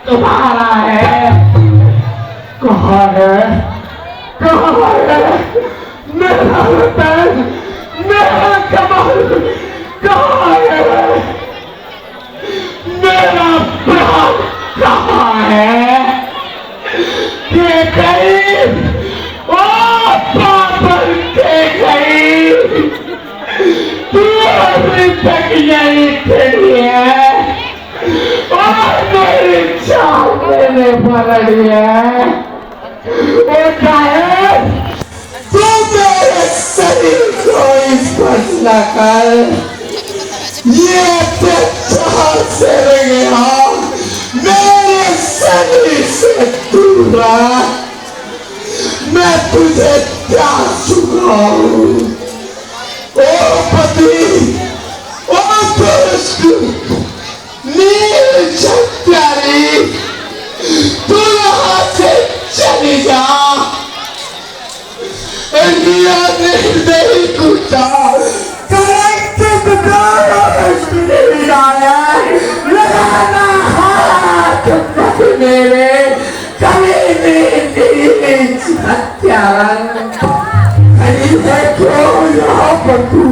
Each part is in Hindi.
तुम्हारा है। कहाँ है, कहाँ है मेरा वतन, मेरा कमल, कहाँ है मेरा प्राण, कहाँ है? के गई ओ पापन, के गई तू अभी तक यही खड़ी है और मेरी जान मैंने पकड़ी है। वो चाहे तू मेरे शरीर को स्पर्श न कर, ये चाल से गया मेरे शरीर से दूर, मैं तुझे त्याग चुका हूँ। ओ पति, ओ दुष्ट नील प्यारी, तू यहाँ से चली जा। इंडिया नहीं कुचा लगाना हाथ मेरे कभी नहीं हत्यारा यहाँ पर तू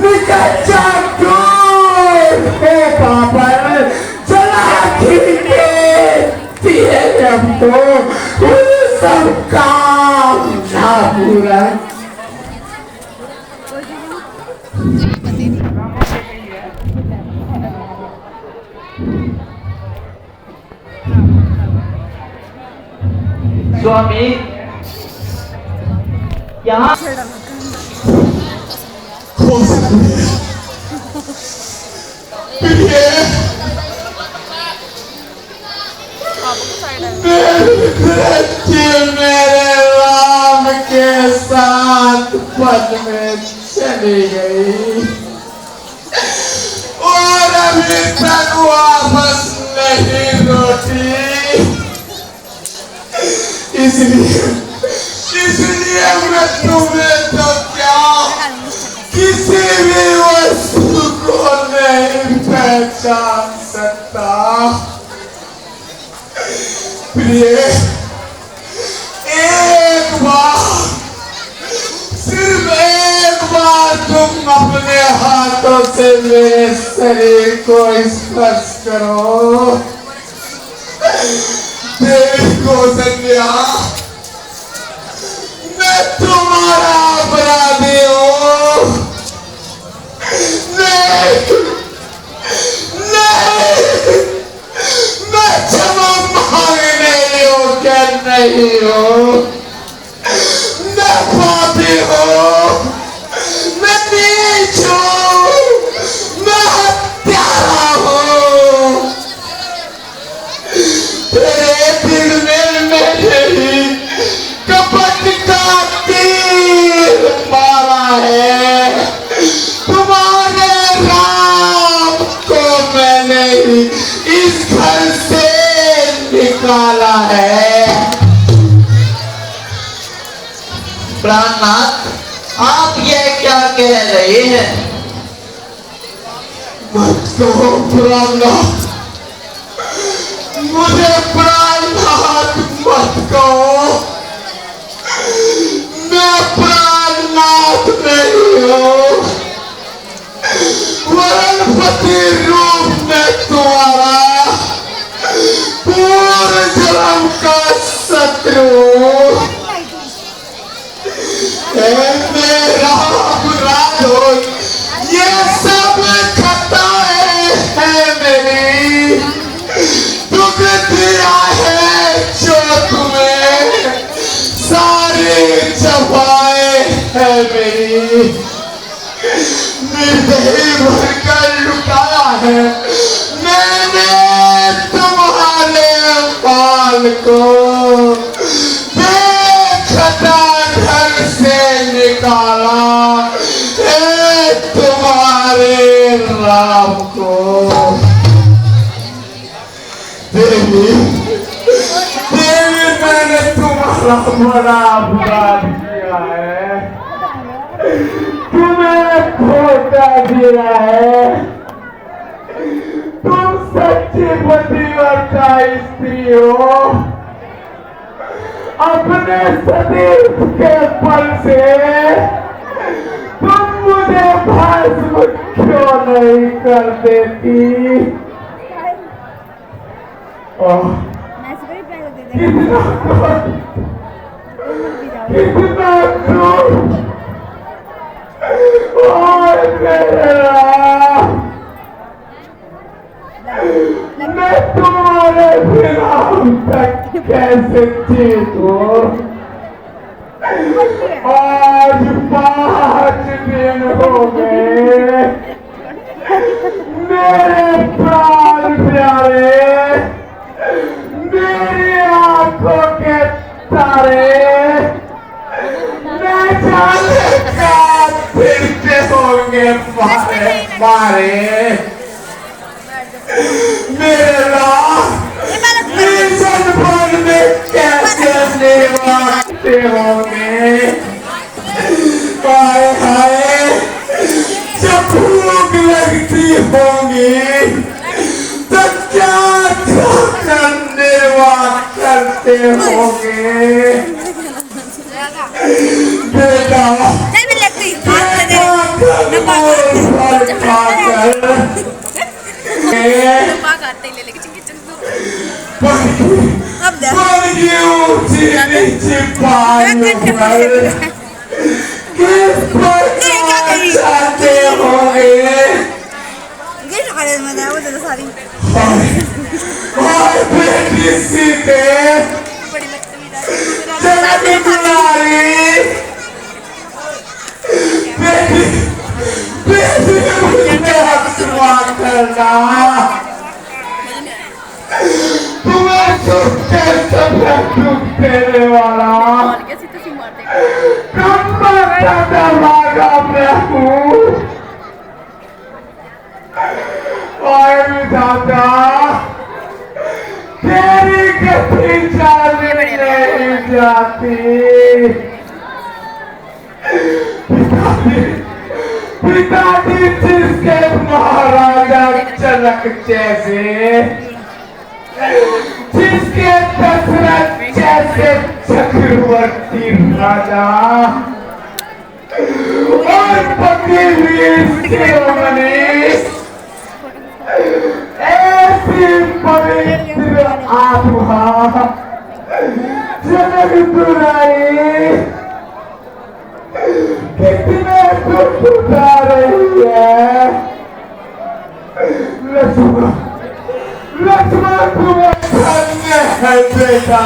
निकल जा पापा, चला हमको सब काम ना पूरा। स्वामी यहाँ मेरे राम के साथ पद में चली गई और अभी तक वापस नहीं लौटी। इसलिए मैं तुम्हें तो क्या किसी भी वस्तु को नहीं पहचान सकता। प्रिय, एक बार, सिर्फ एक बार तुम अपने हाथों से मेरे शरीर को स्पर्श करो। देखो संध्या, मैं तुम्हारा अपराधी हूँ। नहीं, नहीं, मैं क्षमा मांगने योग्य नहीं हूँ। मैं पापी हूँ, मैं नीच हूँ। कह रहे हैं। मत कहो प्राणनाथ, मुझे प्राणनाथ मत कहो। मैं प्राणनाथ नहीं हूँ, वरणपति रूप में तुम्हारा पूर्व जन्म का शत्रु मेरा अपराध, ये सब खताएं हैं मेरी, दुख दिया है जो तुम्हें, सारी जफाएं हैं मेरी, निर्दयी भरकर लुटाया है मैंने तुम्हारे बाल को, बेखता घर से निकाला तुम्हारे राम को। देवी देवी, मैंने तुम्हारा बड़ा अपराध किया है, तुम्हें धोखा दिया है। तुम सच्ची पतिव्रता स्त्री हो, अपने सदैव के पल से तुम मुझे भस्म क्यों नहीं कर देती? कितना क्रूर और मैं तुम्हारे बिना तक कैसे जीतूं? आज 5 दिन हो गए, मेरे प्राण प्यारे, मेरी आंखों के तारे, मैं जाने का फिरते होंगे मारे मारे, मेरा मिशन भर में कैसे निभाते होंगे? हाय हाय, जब भूख लगती होंगी तो क्या खाकर निर्वाह करते होंगे? बेटा चाहते होंगे बेटी सीते शुरुआत करना, तुम्हें दुख देने वाला भागा मैं हूँ। और विधाता, तेरी गति जाने नहीं जाती। पिताजी जिसके महाराजा जनक जैसे, जिसके दशरथ जैसे चक्रवर्ती राजा और पति वीर शिरोमणि, ऐसी पवित्र आत्मा जनक दुराई कितने दुख उठा रही है। लक्ष्मण तुम्हें धन्य है बेटा,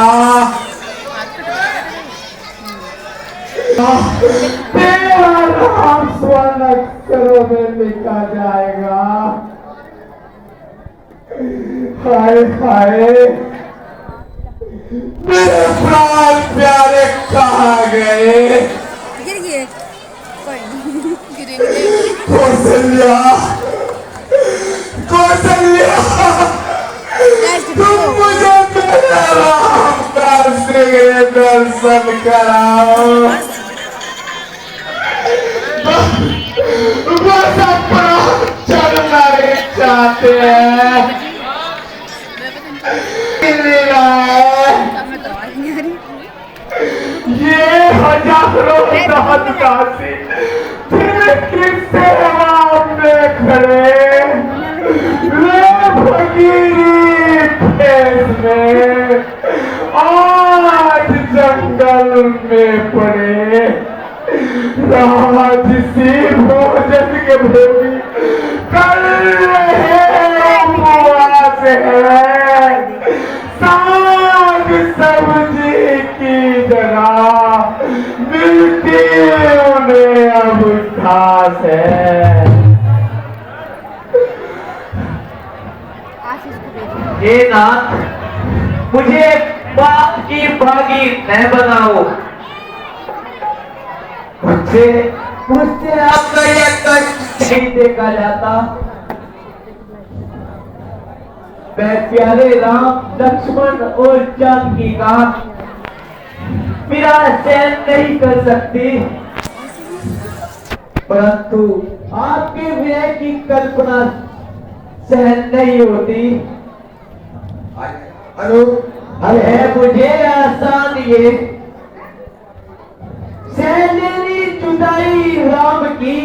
तेरा नाम स्वर्ण अक्षरों में लिखा जाएगा। हाय हाय, मेरे प्राण प्यारे कहाँ गए? कौशल्या, कौशल्या, तुम मुझे मेरे राम का दर्शन कराओ। में पड़े राज से भोजन के भोगी कर रहे उपवास है। साग सब्जी की जगह मिलती उन्हें अब घास है। हे नाथ, मुझे बाप की भागी न बनाओ। मुझसे आपका यह कष्ट नहीं देखा जाता। मैं प्यारे राम, लक्ष्मण और जानकी का मेरा सहन नहीं कर सकती, परंतु आपके व्यय की कल्पना सहन नहीं होती। है मुझे आसान ये सहन लेनी जुदाई राम की,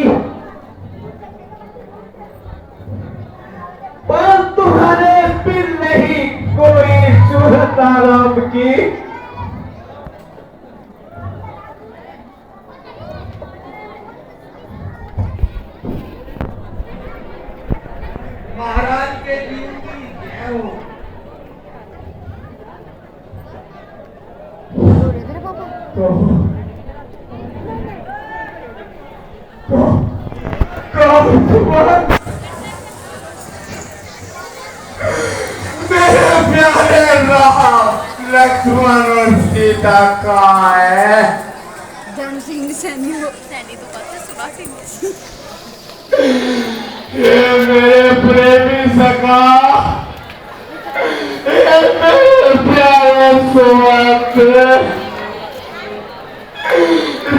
पर तुम्हारे फिर नहीं कोई सूरत राम की। महाराज के जीव की जय हो। मेरे प्यारे राम, लक्ष्मण और सीता कहाँ है? धर्म सिंह सैनी तो पता सुभाष सिंह। ये मेरे प्रेमी सखा, ये मेरे प्यारे सुमंत,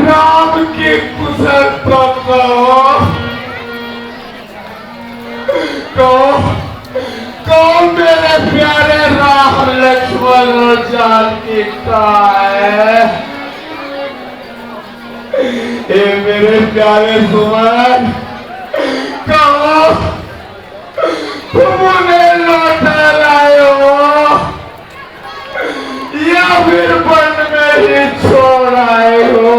राम की कुशल तो कहो मेरे प्यारे राम, लक्ष्मण और जानकी कहाँ है? ये मेरे प्यारे सुमन, कहो तुम उन्हें लौटा लाए हो या फिर वन में ही छोड़ आए हो?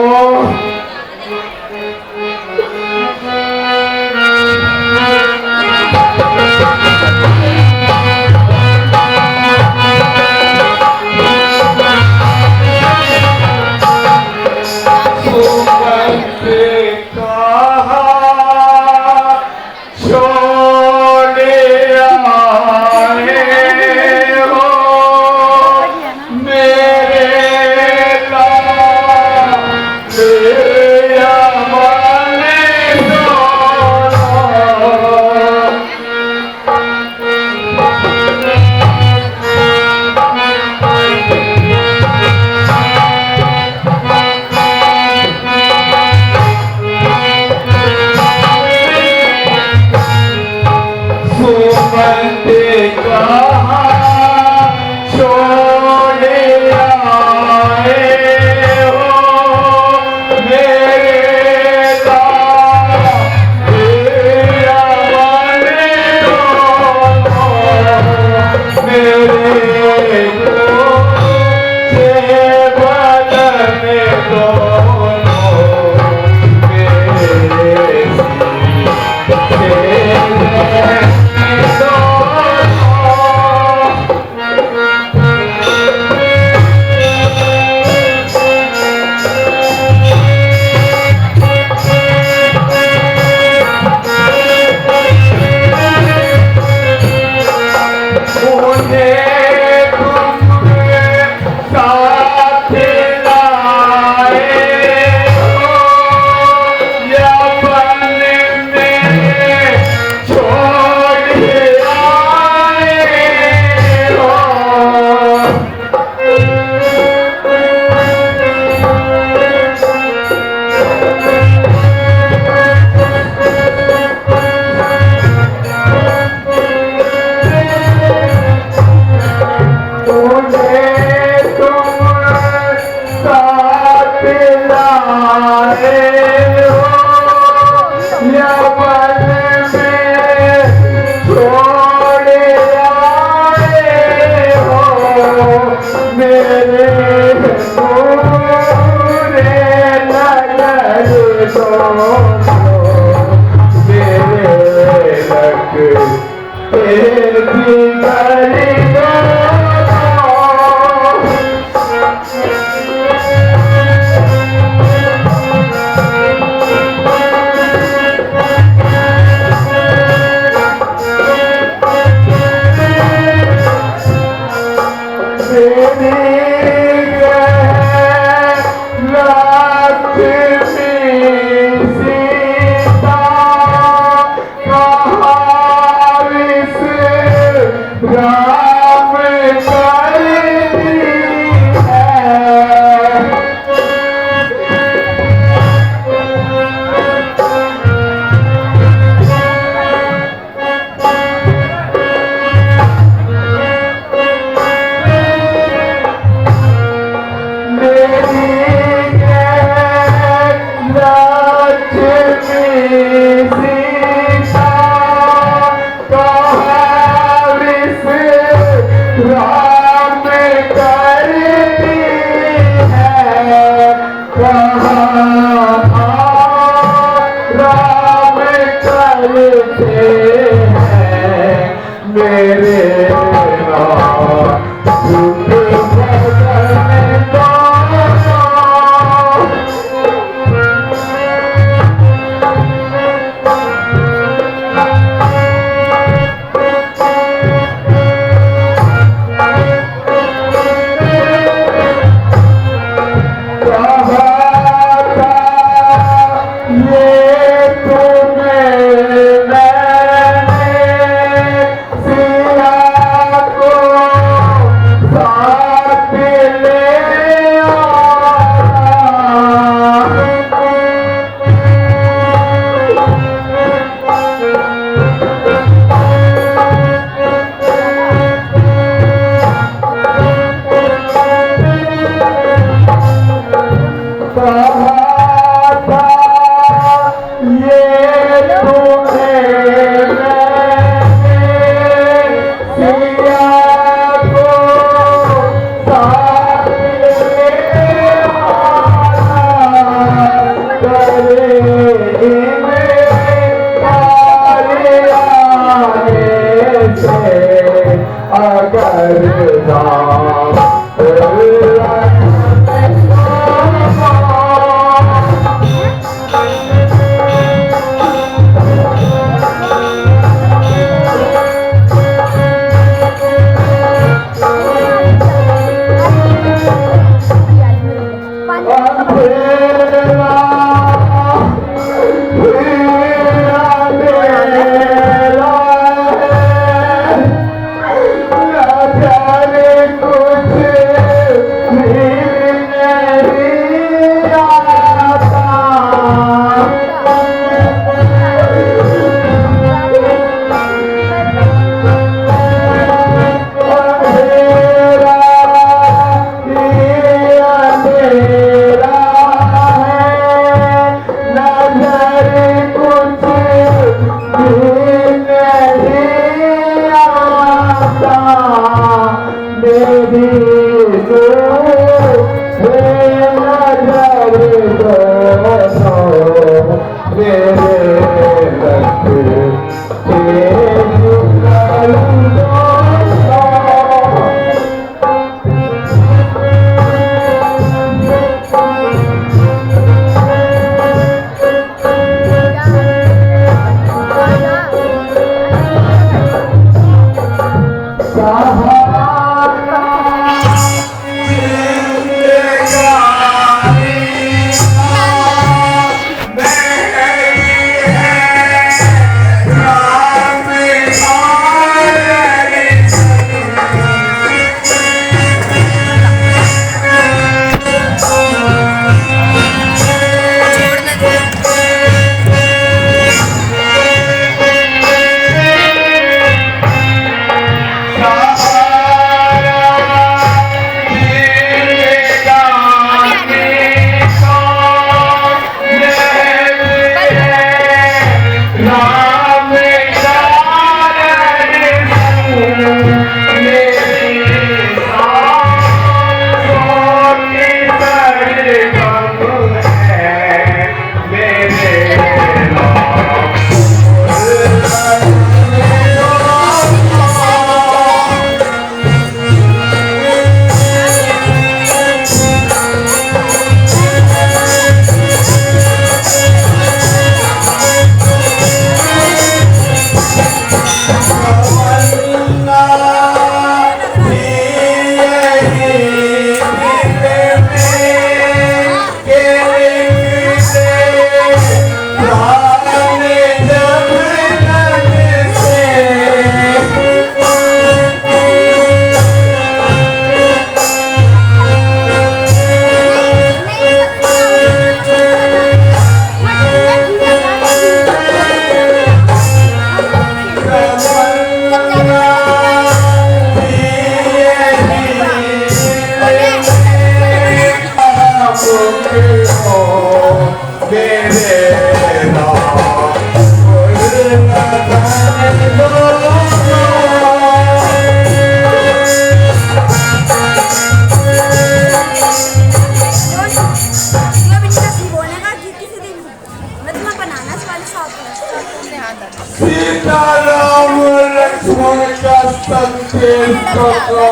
सीता राम लक्ष्मण का संकेत करो।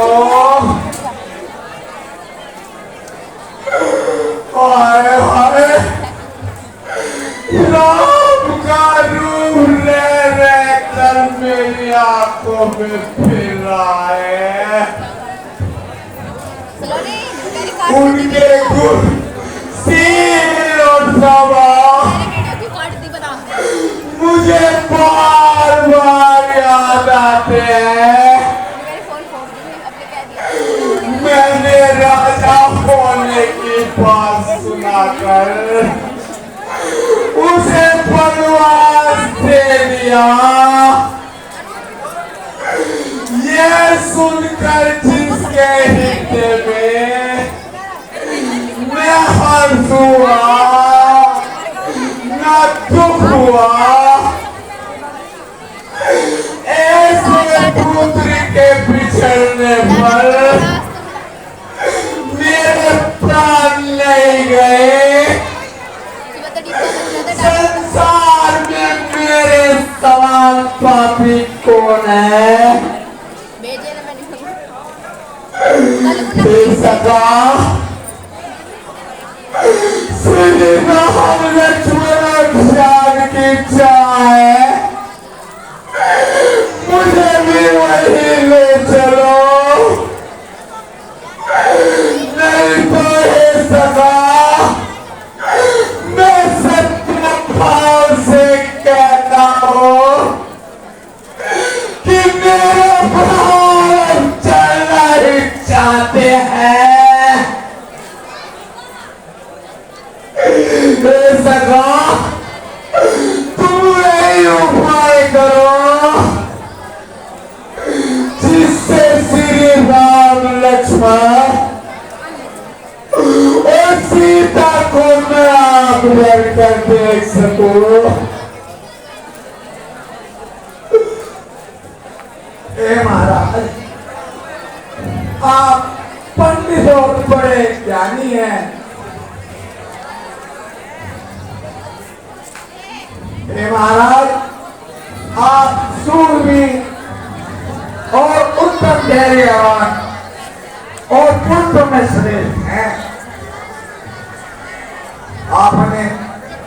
हाय हाय राम का रूप ले कर मेरी आंखों में फिराए। उनके गुण सील और सवार मुझे बार बार याद आते हैं। मैंने राजा होने की बात सुनाकर उसे बनवास दे दिया। ये सुनकर जिसके हृदय में न हर्ष हुआ न दुख हुआ, ऐसे पुत्र के बिछड़ने पर मेरे प्राण नहीं गए। संसार में मेरे समान पापी कौन है? सका श्री राम लक्ष्मण त्याग की चाहे मुझे भी वही ले चलो, नहीं तो हे सका मैं सत्य भाव से कहता हूँ कि मेरे प्राण चलना ही चाहते हैं। सका तुम यही उपाय करो जिससे श्री राम लक्ष्मण और सीता को मैं आंख भर कर देख सकूं। हे महाराज, आप पंडित और बड़े ज्ञानी हैं। हे महाराज, आप सूरवीर और उत्तम धैर्यवान और पुत्र में श्रेष्ठ हैं। आपने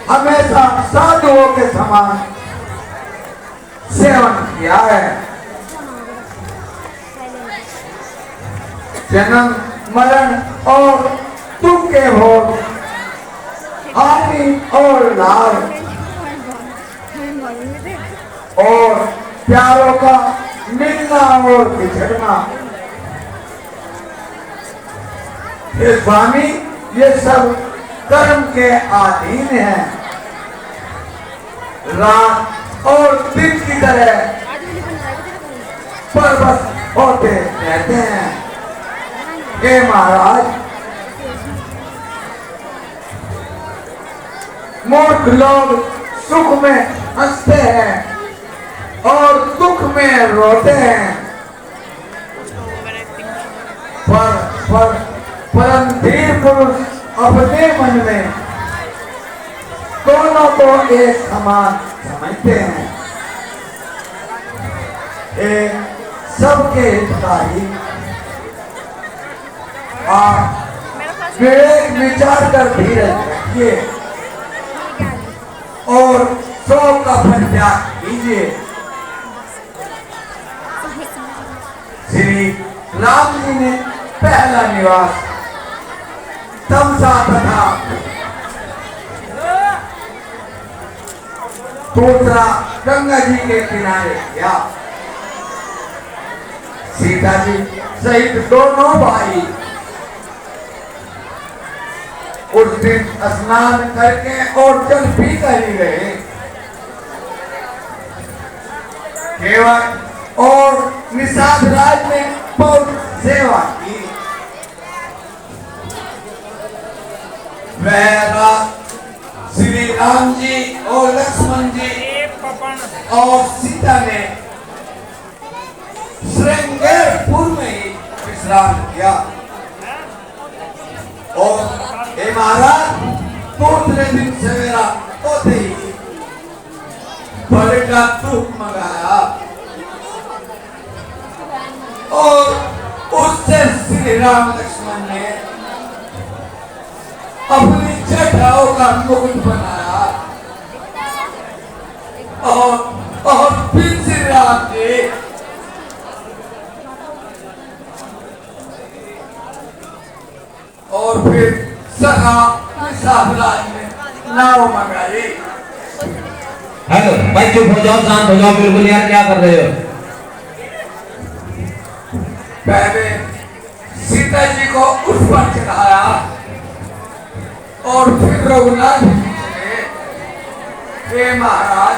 हमेशा साधुओं के समान सेवन किया है। जन्म मरण और दुख के भोग, हानि और लाभ और प्यारों का मिलना और बिछड़ना, ये स्वामी ये सब कर्म के अधीन है। रात और दिन की तरह परबस होते रहते हैं। हे महाराज, मूर्ख लोग सुख में हंसते हैं और दुख में रोते हैं, पर परम धीर पुरुष अपने मन में दोनों को एक समान समझते हैं। एक सबके हितकारी आप विवेक विचार कर धीरज रखिए और शोक का परित्याग कीजिए। श्री राम जी ने पहला निवास तमसा तथा दूसरा गंगा जी के किनारे किया। सीता जी सहित दोनों भाई उस दिन स्नान करके और जल पी कर ही गए। केवल और निषाद राज ने बहुत सेवा की। वह रात श्री राम जी और लक्ष्मण जी और सीता ने श्रृंगारपुर में ही विश्राम किया। और हे महाराज, दूसरे दिन सवेरा होते ही फल का दूध मंगाया और उससे श्री राम लक्ष्मण ने अपनी जटाओं का मुकुट बनाया और फिर श्री राम जी और फिर सखा साहबराज ने नाव मंगाई। हेलो भाई, चुप हो जाओ, शांत हो जाओ बिल्कुल यार, क्या कर रहे हो? पहले सीता जी को उस पर चढ़ाया और फिर रघुनाथ जी चले। हे महाराज,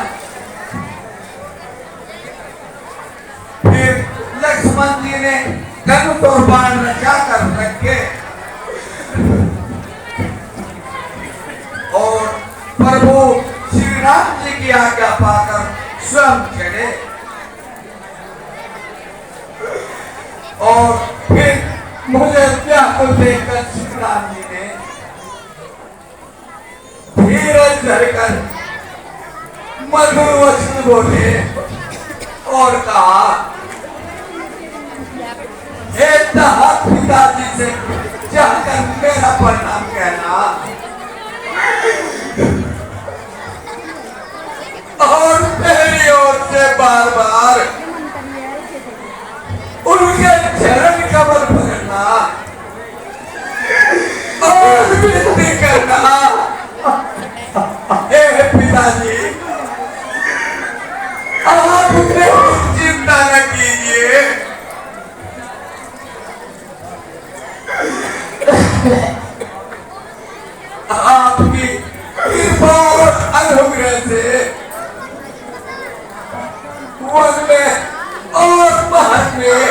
फिर लक्ष्मण जी ने धनुष और बाण रचा कर रखे और प्रभु श्री राम जी की आज्ञा पाकर स्वयं चढ़े और फिर मुझे व्याकुल देखकर श्री राम जी ने धीरज धरकर मधुर वचन बोले और कहा, हे पिताजी से जाकर मेरा प्रणाम कहना और मेरी ओर से बार बार उनके चरण कमल पकड़ना और विनती करना, हे पिताजी आप चिंता न कीजिए, आपकी कृपा और अनुग्रह से वन में और महल में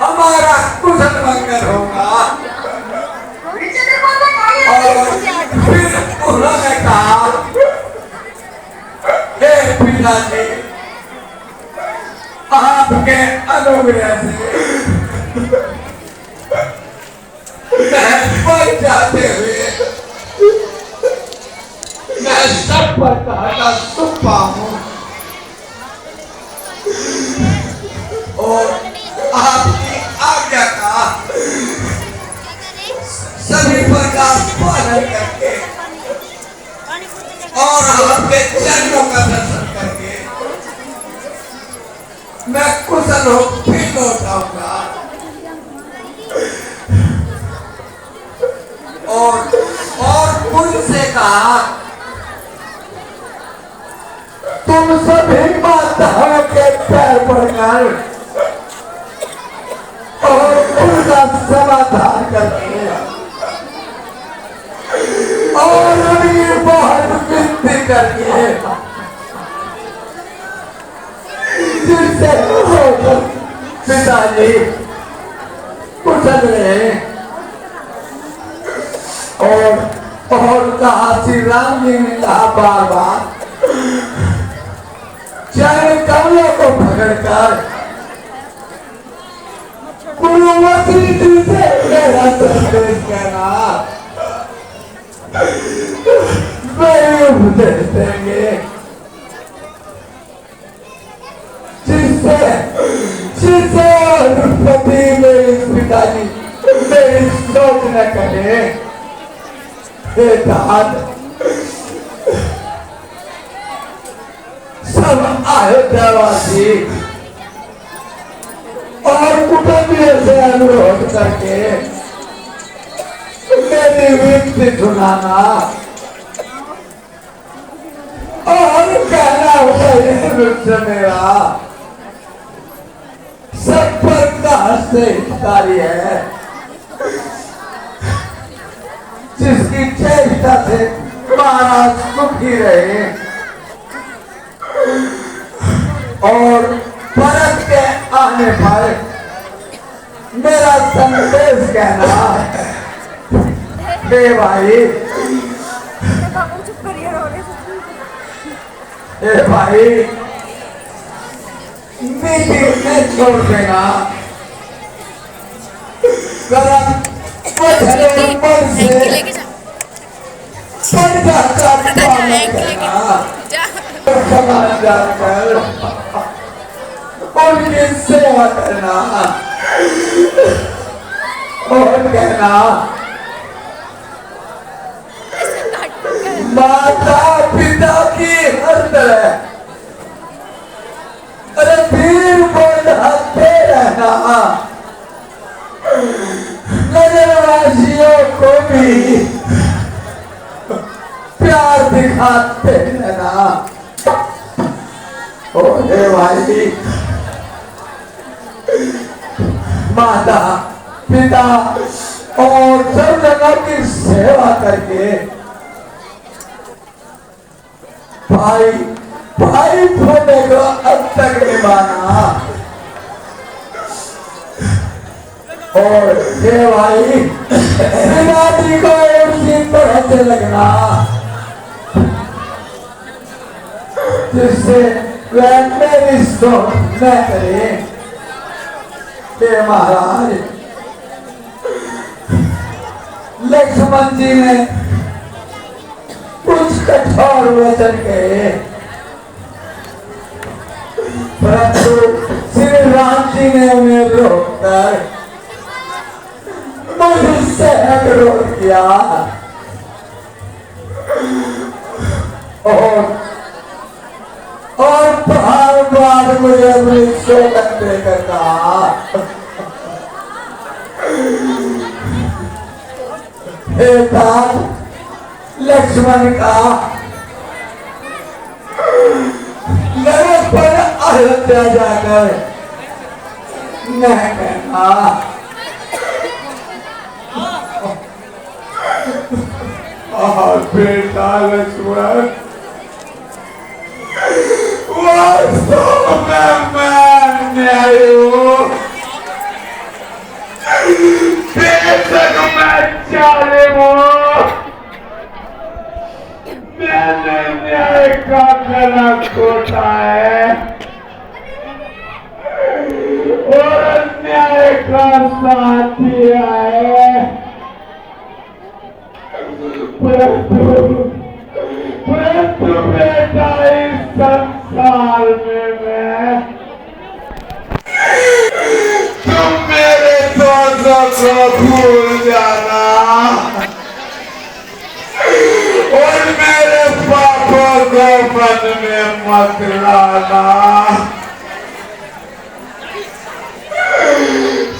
हमारा कुशल मंगल होगा। और फिर उन्होंने कहा, हे पिताजी आपके अनुग्रह से मैं बच जाते हुए मैं सब प्रकार का सुख पाऊं और आपकी आज्ञा का सभी प्रकार पालन करके और आपके चरणों का दर्शन करके मैं कुशल हो फिर लौटाऊंगा। और मुझसे कहा, तुम सभी माताओं के पैर पड़कर और उनका समाधान करके और उनकी बहुत विनती करके जिससे पिताजी कुशल रहे और कहा, श्री राम जी ने कहा बार बार चरण कमलों को पकड़कर गुरुमती जी से मेरा संदेश कहना, मेरे उपदेश देंगे जिससे पति मेरे पिताजी मेरी सोच न करे। हे दाद, सब अयोध्यावासी और कुटुंबियों से अनुरोध करके मेरी विनती सुनाना और कहना होगा मेरा सब प्रकार से हितकारी है, जिसकी चेष्टा से महाराज सुखी रहे और परत के आने पर मेरा संदेश कहना, हे भाई, हे भाई मीटिंग में छोड़ देना, गलत मन से जाकर पालन करना, समाज जाकर उनकी सेवा करना और कहना माता पिता की हर तरह अरे वीर बढ़ाते रहना, नगरवासियों को भी प्यार दिखाते रहना। ओहे भाई, माता पिता और सब जगह की सेवा करके भाई भाई होने को अब तक निभाना। और ये भाई पिताजी को उसी तरह से लगना जिससे वह मेरी सोच न करे। हे महाराज, लक्ष्मण जी ने कुछ कठोर वचन कहे, परंतु श्री राम जी ने उन्हें रोककर मुझसे अनुरोध किया और बार बार मुझे अपनी शोकत देकर कहा, हे लक्ष्मण का नरक पर अयोध्या जाकर न कहना, बेटा लक्ष्मण वास्तव में मैं न्यायी हूँ, बेशक मैं जालिम हूँ, मैंने न्याय का गला घोटा है और अन्याय का साथ दिया है, परंतु बेटा इस संसार में मैं तुम मेरे दोस्तों को भूल जाना और मेरे पापों को मन में मत लाना।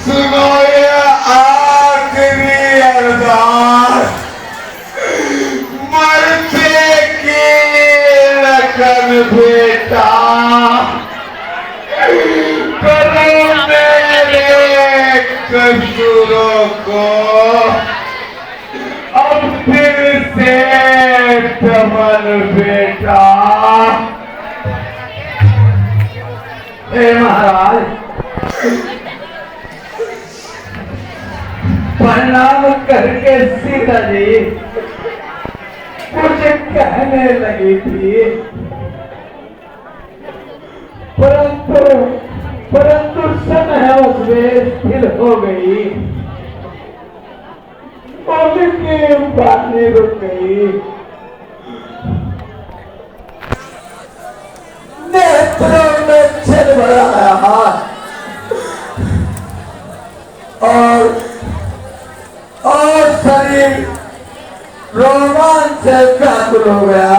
सुनो ये आखिरी अरदास, मरते की लगन बेटा, करो मेरे कसूरों को अब फिर से दमन बेटा। हे महाराज, प्रणाम करके सीता जी कुछ कहने लगी थी, परंतु समय उसमें स्थिर हो गई, उनकी बातें रुक गई, नेत्रों में छल भरा आया और शरीर रोमांच से व्याकुल हो गया।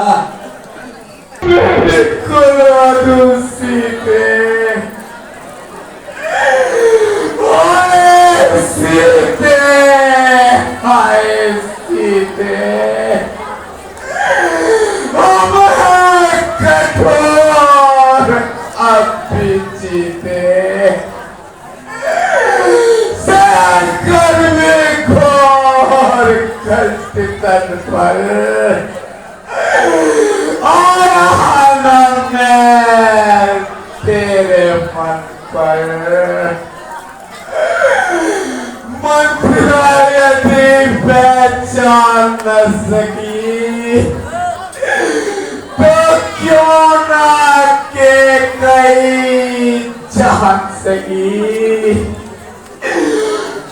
सीते सीते हाय सीते, कठोर अब भी जीते घोर कष्ट तन पर और मैं तेरे मन पर मंत्रा यदि पहचान न सकी तो क्यों ना के कई जान सकी,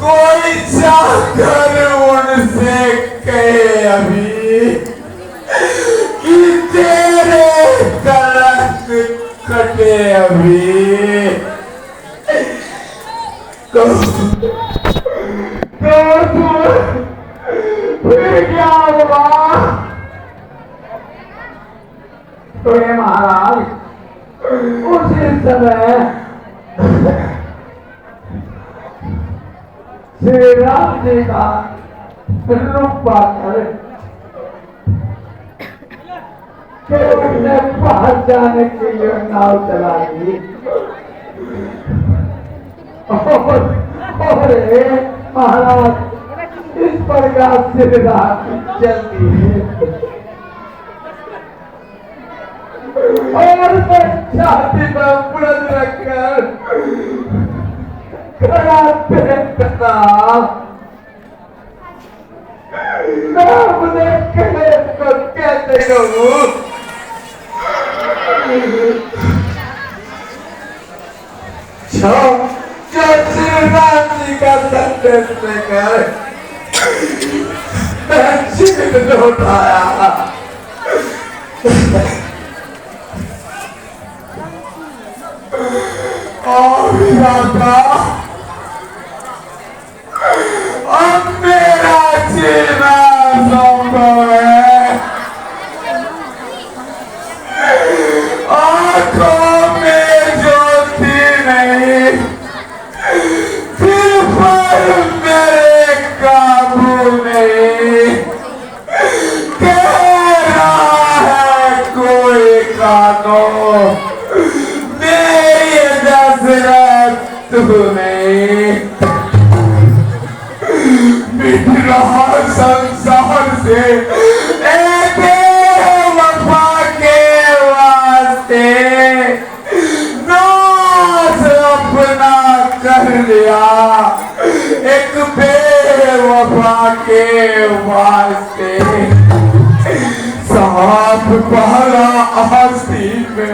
कोई जाकर उनसे कहे अभी अभी तो फिर क्या हुआ? तो ये महाराज उसी समय श्री राम जी का रूप पाकर उन्हें बाहर जाने के लिए नाव चला दी और महाराज इस प्रकार से रात चलती है और मैं छाती पर बुलंद रखकर खड़ा फेंकता मैं अपने गले को कैसे कहूँ? जो श्री राम जी का संदेश लेकर मैं जीवित लौट आया और अब मेरा जीना संभव है। आंखों में ज्योति नहीं, दिल पर मेरे काबू नहीं, कह रहा है कोई कानों मेरी दशरथ तूने मिट रहा संसार से वफा के वास्ते नाज अपना कर लिया एक बेवफा के वास्ते सांप पहला हस्ती में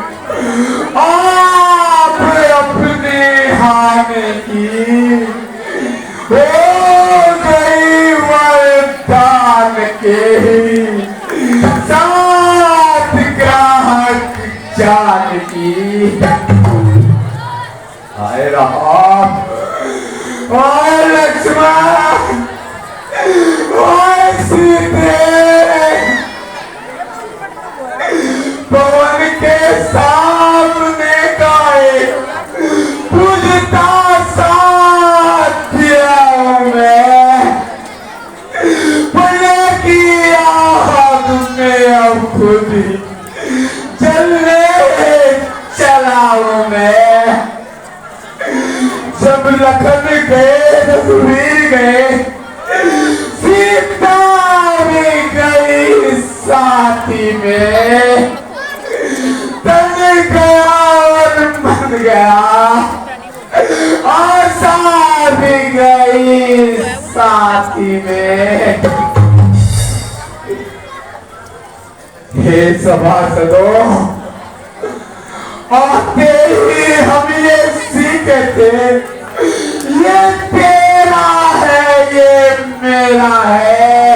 आप अपने हाने की हो गई वरदान के साथ ग्राहक जान की आए रहा और लक्ष्मण और सीते पवन के सामने गाए पूजता साथ दिया मैं पले की आग में अब खुद ही चलने चलाओ मैं जब लखन गए रघुवीर गए सीता भी गई साथी में तन गया और मन गया आशा भी गई साथी में। हे सभासदों आते ही हम ये सीखे थे ये तेरा है ये मेरा है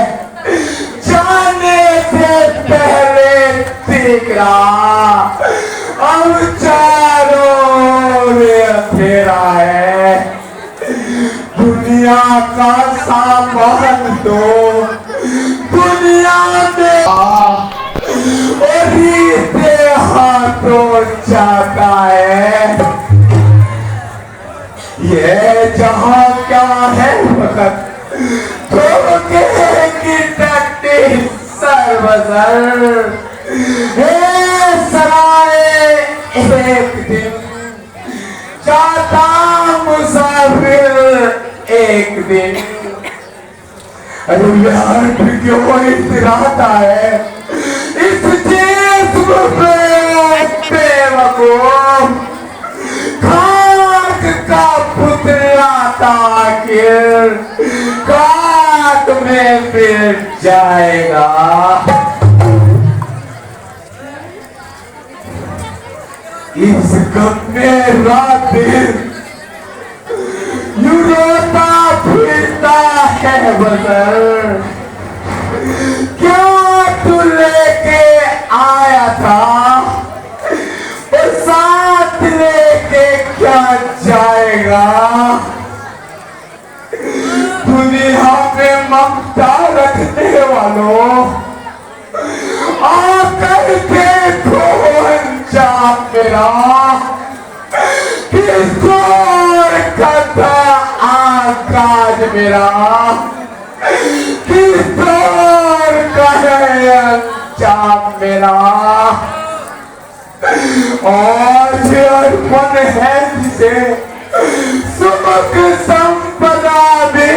जाने से पहले तीखा अब चारों अंधेरा है दुनिया का सामान तो दुनिया में और हाथों जाता है ये जहां क्या है वक्त तो की टट्टी सर्वसर हे सराय एक दिन जाता मुसाफिर एक दिन अरे यार क्यों इतराता है इस जिस्म पे बेवकूफ खाक का पुतला ताकिर खाक में फिर जाएगा इस गम में रात दिन यूं रोता फिरता है बसर क्या तू लेके आया था और साथ आएगा। दुनिया में ममता रखने वालों आकर देखो अंजाम मेरा, किसको कथा आकाश मेरा, किसको कहे अंजाम मेरा। आज अर्पण है जिसे सुख संपदा भी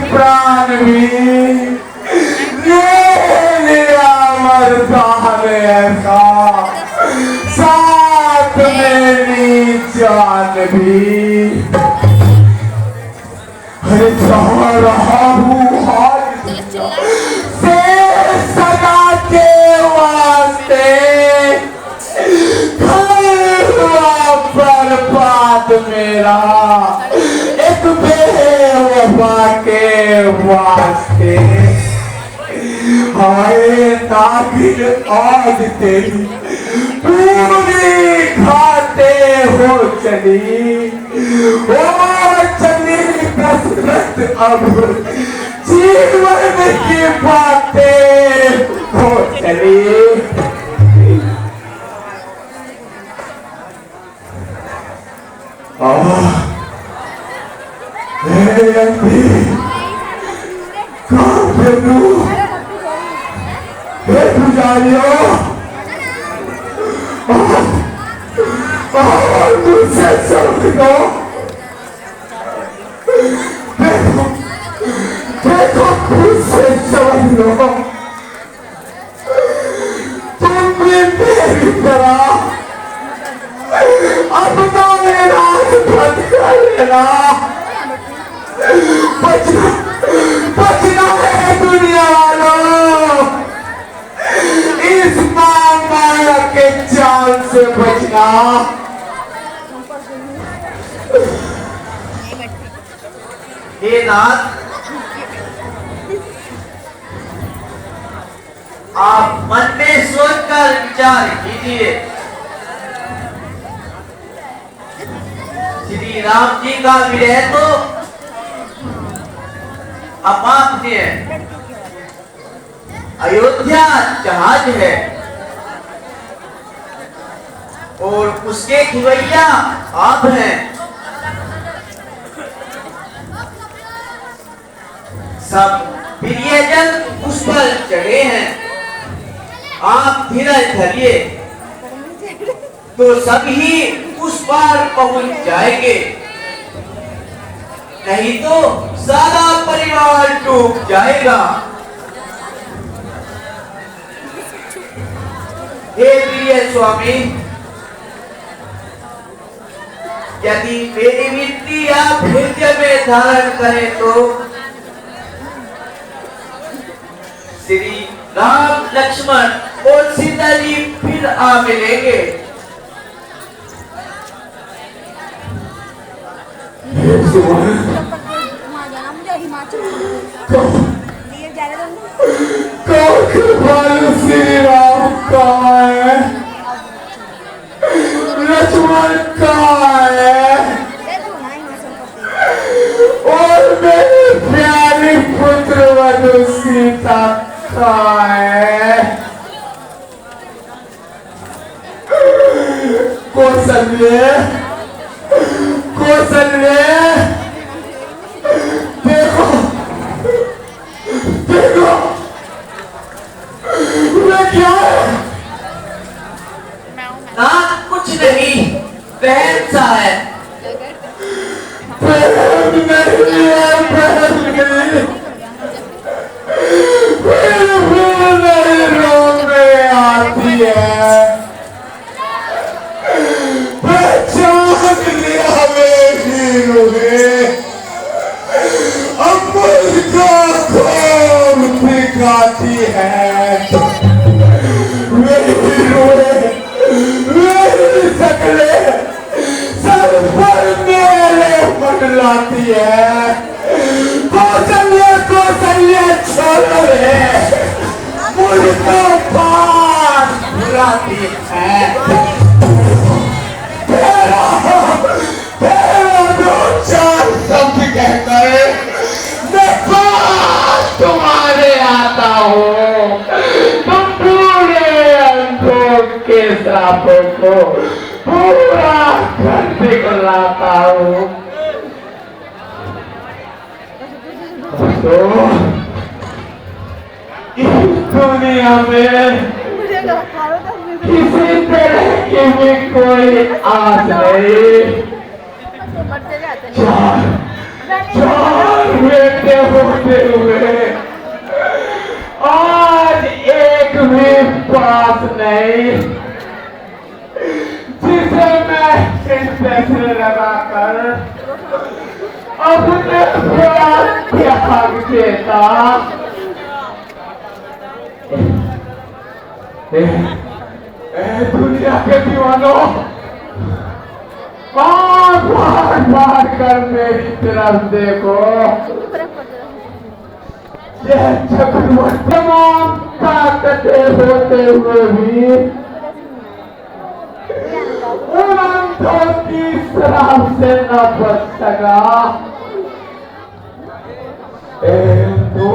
प्राण भी ले लिया मरदान ऐसा, साथ मेरी जान भी। अरे जा रहा हूँ आज से सदा के वास्ते, बर्बाद मेरा एक बेवफा के वास्ते। हाय नागिन आज तेरी पूरी खाते हो चली, ओ चली कसरत अब जीवन की बातें हो चली। मुझसे समझ लो, देखो देखो मुझसे समझ लो, तुम भी मेरी तरह अपना राज बंद कर लेना। बचना बचना है दुनिया वालों, इस माया के जाल से बचना। हे नाथ, आप मन में सोचकर विचार कीजिए। श्री राम जी का विरह तो अमान्य है, अयोध्या जहाज है और उसके खिवैया आप हैं। सब प्रियजन उस पर चढ़े हैं, आप धीरज धरिए तो सभी उस पार पहुंच जाएंगे, नहीं तो सारा परिवार डूब जाएगा। हे प्रिय स्वामी, यदि मेरी मिट्टी आप हृदय में धारण करें तो श्री राम लक्ष्मण और सीता जी फिर आ मिलेंगे। श्री राम कहाँ है, लक्ष्मण कहाँ है, और मेरे प्यारे पुत्र वधु सीता कहाँ है। कौशल्य कौशल्य देखो देखो क्या है? ना कुछ नहीं, बहन सा है। बहन नहीं है, बहन नहीं, नहीं रोने आती है। पहचान लिया मेरी रोने, अब मुझको खूब दिखाती है। मेरी रोए मेरी शक्लें सर पर मेरे मंडलाती है। कौशल्य कौशल्य छोड़ो रे, मुझको पास बुलाती है। तेरा तेरा पूरा घर दिखलाता हूँ। तो इस दुनिया में किसी तरह की भी कोई आस नहीं। चार बेटे होते हुए आज एक भी पास नहीं, जिसे मैं इस पैसे लगाकर अपने प्राण त्याग देता। दुनिया के दीवानों, बार बार कर मेरी तरफ देखो। यह चक्रवर्ती तमाम ताकतें होते हुए भी उन अंधों की शराब से न बच सका। तो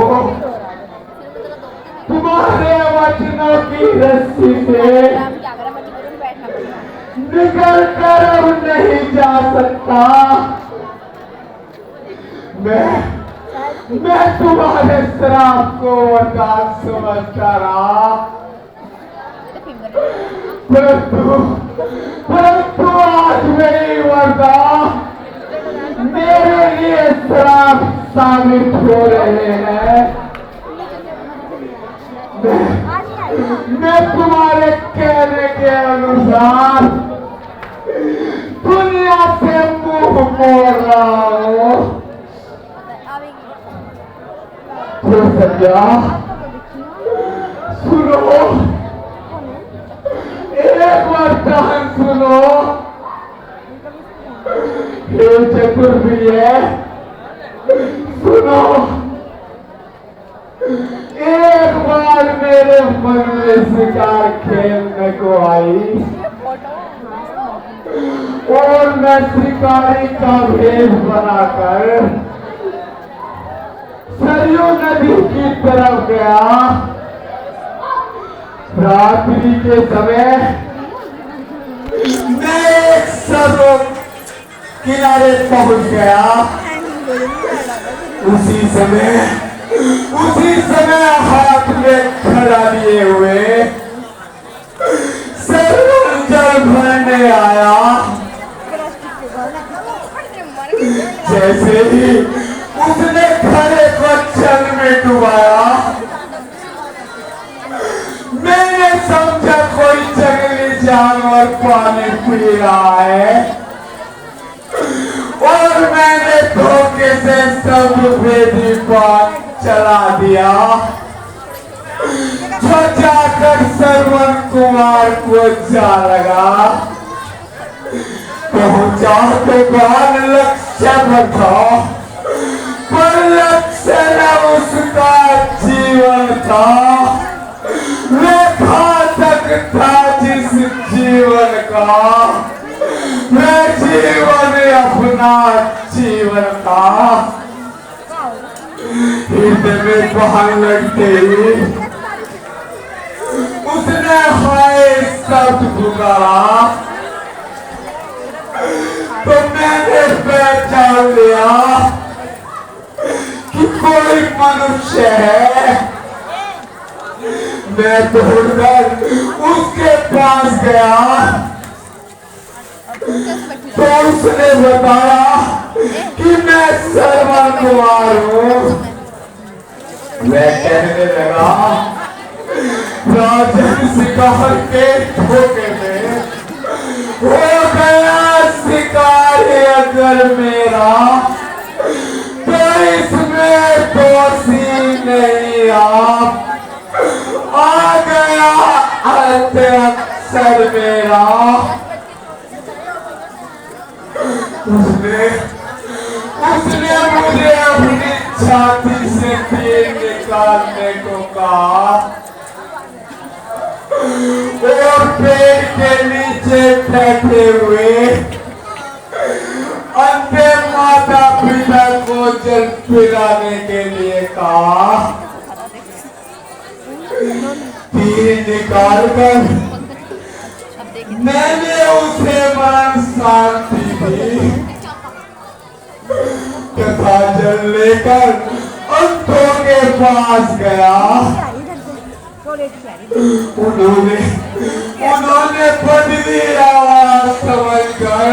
तुम्हारे वचनों की रस्सी से निकल कर अब नहीं जा सकता। मैं तुम्हारे श्राप को वरदान समझता रहा, परंतु आज मेरी वरदान मेरे लिए श्राप साबित हो रहे हैं। मैं तुम्हारे कहने के अनुसार दुनिया से मुंह मोड़ रहा हूँ। तो सत्या सुनो, एक वरदान सुनो। हे चतुर्प्रिय सुनो, एक बार मेरे मन में शिकार खेलने को आई और मैं शिकारी का भेष बनाकर सरयू नदी की तरफ गया। रात्रि के समय मैं एक सरोवर किनारे पहुंच गया। उसी समय हाथ में खड़ा लिए हुए सरयू जल भरने आया। जैसे ही उसने खड़े को जल में डुबाया, मैंने समझा कोई जंगली जानवर पानी पी रहा है और मैंने धोखे से सब भेदी बात चला दिया, जो जाकर श्रवण कुमार को जा लगा। पहुंचा तो बाल लक्ष्य बताओ, पर लक्ष्य न उसका जीवन था। वह घातक था जिस जीवन का वह जीवन अपना जीवन था। हृदय में बहन लगते ही उसने हाय शब्द पुकारा, तो मैंने पहचान लिया कि कोई मनुष्य है। मैं दौड़कर उसके पास गया तो उसने बताया कि मैं श्रवण कुमार हूँ। मैं कहने लगा, राजन शिकार के धोखे में हो गया शिकारी अगर मेरा, तो इसमें दोषी नहीं आप। आ गया अक्षर मेरा। उसने मुझे अपनी छाती से तीर निकालने को कहा और पेड़ के नीचे बैठे हुए अंधे माता पिता को जल पिलाने के लिए कहा। तीर निकालकर मैंने उसे मन शांति दी तथा जल लेकर अंतों के पास गया। उन्होंने बदली आवाज समझकर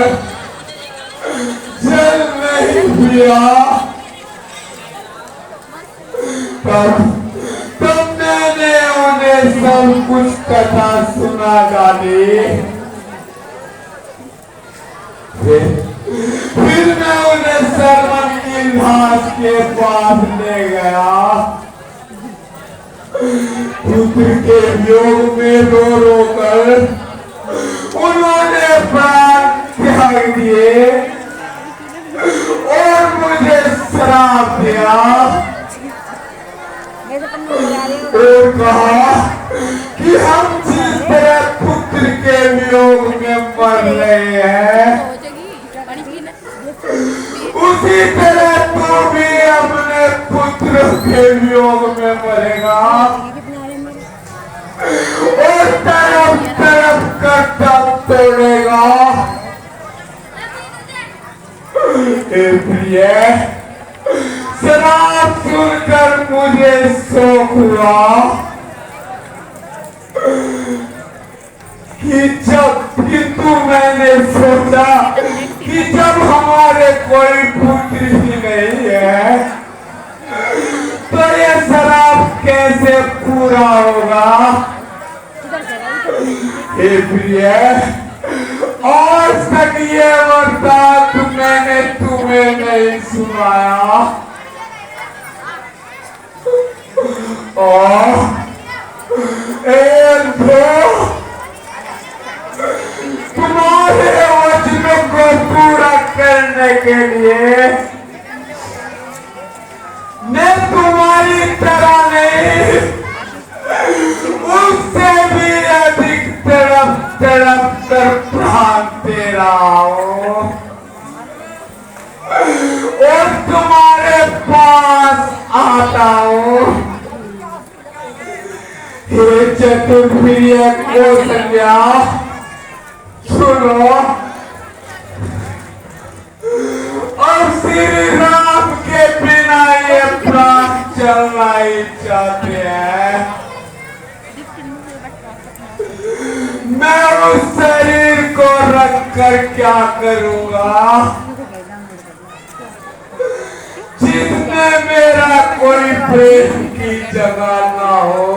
जल नहीं पिया। तब मैंने उन्हें सब कुछ कथा सुना डाली। फिर मैं उन्हें सरवन की लाश के पास ले गया। पुत्र के वियोग में रो रो कर उन्होंने प्राण त्याग दिए और मुझे श्राप दिया और कहा कि हम जिस तरह पुत्र के वियोग में मर रहे हैं उसी तरह तू भी अपने पुत्र के वियोग में मरेगा और तरफ तरफ का दम तोड़ेगा। प्रिय, शराब सुनकर मुझे शौक हुआ किंतु मैंने सोचा कि जब हमारे कोई पुत्र ही नहीं है तो ये शराब कैसे पूरा होगा। हे प्रिय, और तक ये वरदान मैंने तुम्हें नहीं सुनाया और एक दो तुम्हारे वचनों को पूरा करने के लिए मैं तुम्हारी तरह नहीं उससे भी अधिक तड़प तड़प कर प्राण दे रहा हूं और तुम्हारे पास आता हूं। हे चतुर्प्रिय कौशल्या, सुनो, और श्री राम के बिना ये प्राण चलना ही चाहते हैं। मैं उस शरीर को रख कर क्या करूंगा जिसमें मेरा कोई प्रेम की जगह ना हो।